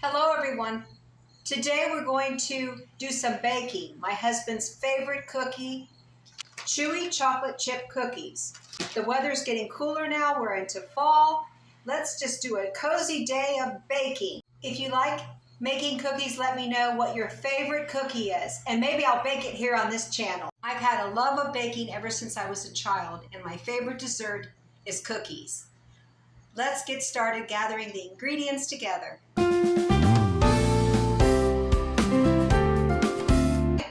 Hello everyone. Today we're going to do some baking. My husband's favorite cookie, chewy chocolate chip cookies. The weather's getting cooler now, we're into fall. Let's just do a cozy day of baking. If you like making cookies, let me know what your favorite cookie is, and maybe I'll bake it here on this channel. I've had a love of baking ever since I was a child, and my favorite dessert is cookies. Let's get started gathering the ingredients together.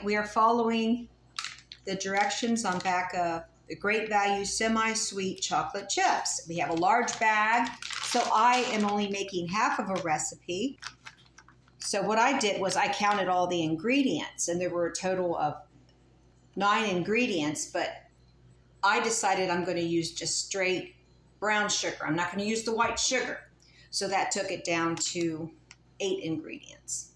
We are following the directions on back of the Great Value semi-sweet chocolate chips. We have a large bag, so I am only making half of a recipe. So what I did was I counted all the ingredients, and there were a total of 9 ingredients, but I decided I'm going to use just straight brown sugar. I'm not going to use the white sugar. So that took it down to 8 ingredients.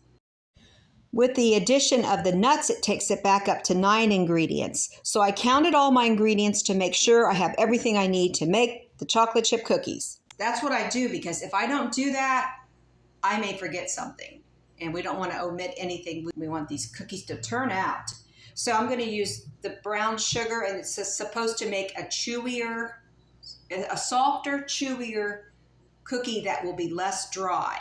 With the addition of the nuts, it takes it back up to 9 ingredients. So I counted all my ingredients to make sure I have everything I need to make the chocolate chip cookies. That's what I do, because if I don't do that, I may forget something. And we don't want to omit anything. We want these cookies to turn out. So I'm going to use the brown sugar, and it's supposed to make a softer, chewier cookie that will be less dry.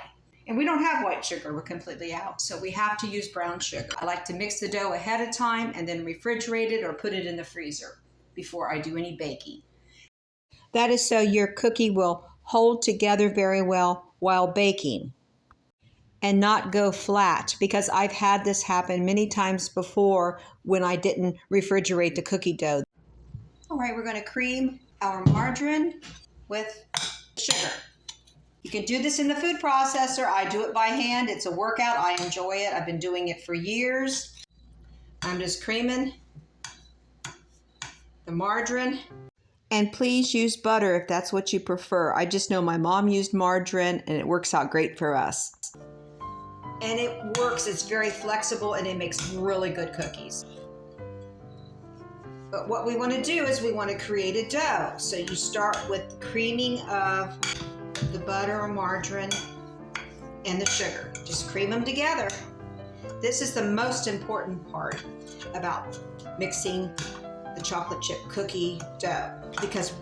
And we don't have white sugar, we're completely out. So we have to use brown sugar. I like to mix the dough ahead of time and then refrigerate it or put it in the freezer before I do any baking. That is so your cookie will hold together very well while baking and not go flat, because I've had this happen many times before when I didn't refrigerate the cookie dough. All right, we're going to cream our margarine with sugar. You can do this in the food processor. I do it by hand. It's a workout. I enjoy it. I've been doing it for years. I'm just creaming the margarine. And please use butter if that's what you prefer. I just know my mom used margarine and it works out great for us. And it works. It's very flexible and it makes really good cookies. But what we want to do is we want to create a dough. So you start with the creaming of the butter or margarine and the sugar. Just cream them together. This is the most important part about mixing the chocolate chip cookie dough, because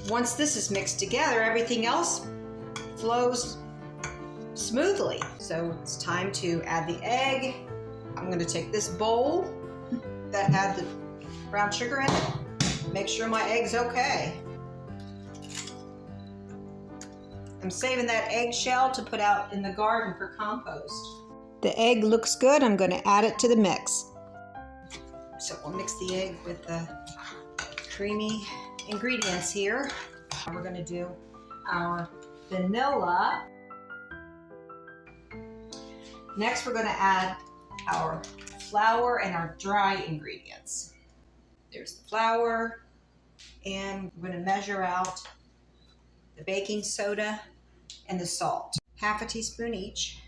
once this is mixed together, everything else flows smoothly. So it's time to add the egg. I'm going to take this bowl that had the brown sugar in it, make sure my egg's okay. I'm saving that eggshell to put out in the garden for compost. The egg looks good. I'm going to add it to the mix. So we'll mix the egg with the creamy ingredients here. We're going to do our vanilla. Next, we're going to add our flour and our dry ingredients. There's the flour, and we're going to measure out the baking soda and the salt, half a teaspoon each.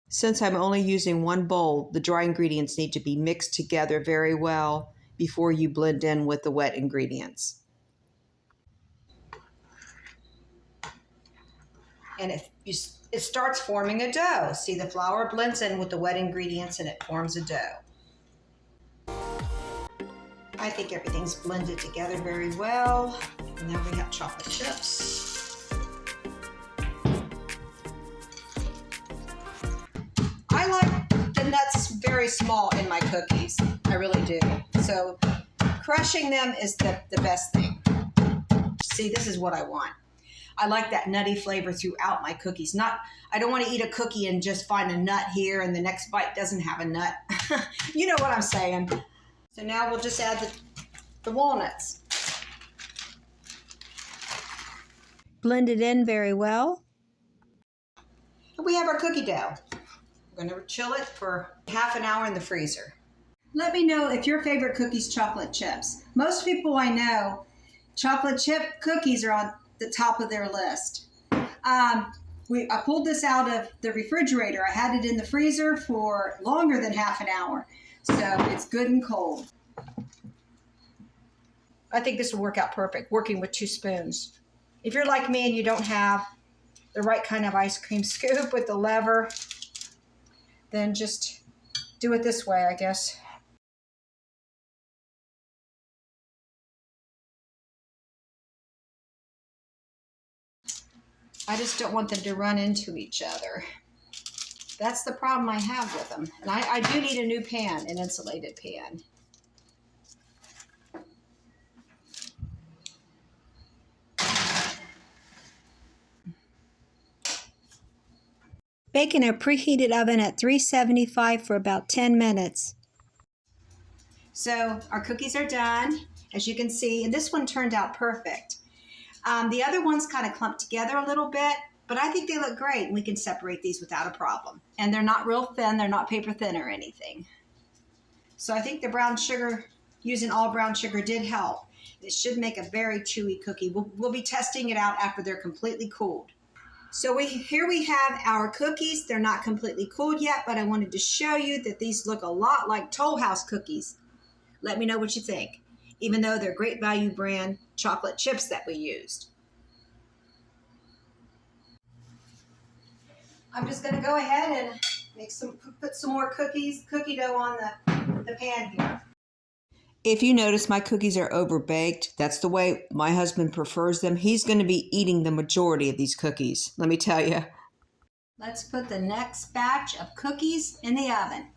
Since I'm only using one bowl, the dry ingredients need to be mixed together very well before you blend in with the wet ingredients. And it starts forming a dough. See, the flour blends in with the wet ingredients and it forms a dough. I think everything's blended together very well. And now we have chocolate chips. I like the nuts very small in my cookies. I really do. So crushing them is the best thing. See, this is what I want. I like that nutty flavor throughout my cookies. I don't want to eat a cookie and just find a nut here and the next bite doesn't have a nut. You know what I'm saying. So now we'll just add the walnuts. Blend it in very well. And we have our cookie dough. We're going to chill it for half an hour in the freezer. Let me know if your favorite cookie's chocolate chips. Most people I know, chocolate chip cookies are on the top of their list. I pulled this out of the refrigerator. I had it in the freezer for longer than half an hour. So it's good and cold. I think this will work out perfect, working with 2 spoons. If you're like me and you don't have the right kind of ice cream scoop with the lever, then just do it this way, I guess. I just don't want them to run into each other. That's the problem I have with them. And I do need a new pan, an insulated pan. Bake in a preheated oven at 375 for about 10 minutes. So our cookies are done, as you can see, and this one turned out perfect. The other ones kind of clumped together a little bit, but I think they look great, and we can separate these without a problem. And they're not real thin, they're not paper thin or anything. So I think the brown sugar, using all brown sugar, did help. It should make a very chewy cookie. We'll be testing it out after they're completely cooled. So here we have our cookies. They're not completely cooled yet, but I wanted to show you that these look a lot like Toll House cookies. Let me know what you think, even though they're Great Value brand chocolate chips that we used. I'm just going to go ahead and put some more cookie dough on the pan here. If you notice, my cookies are overbaked. That's the way my husband prefers them. He's going to be eating the majority of these cookies, let me tell you. Let's put the next batch of cookies in the oven.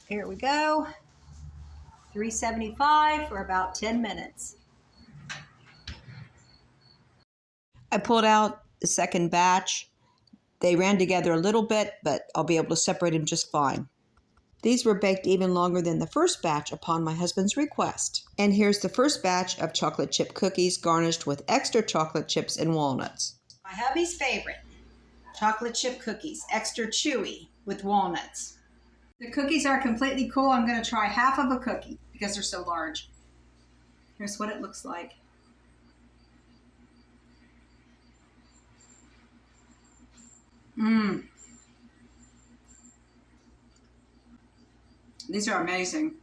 Here we go. 375 for about 10 minutes. I pulled out the second batch. They ran together a little bit, but I'll be able to separate them just fine. These were baked even longer than the first batch upon my husband's request. And here's the first batch of chocolate chip cookies garnished with extra chocolate chips and walnuts. My hubby's favorite, chocolate chip cookies, extra chewy with walnuts. The cookies are completely cool. I'm going to try half of a cookie because they're so large. Here's what it looks like. These are amazing.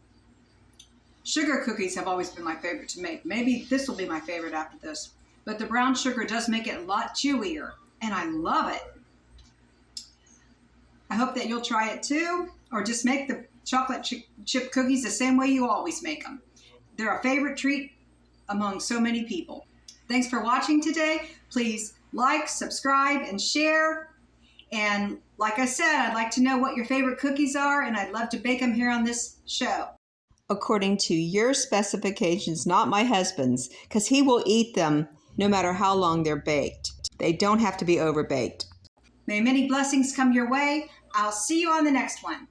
Sugar cookies have always been my favorite to make. Maybe this will be my favorite after this. But the brown sugar does make it a lot chewier, and I love it. I hope that you'll try it too, or just make the chocolate chip cookies the same way you always make them. They're a favorite treat among so many people. Thanks for watching today. Please like, subscribe, and share. And like I said, I'd like to know what your favorite cookies are, and I'd love to bake them here on this show. According to your specifications, not my husband's, because he will eat them no matter how long they're baked. They don't have to be overbaked. May many blessings come your way. I'll see you on the next one.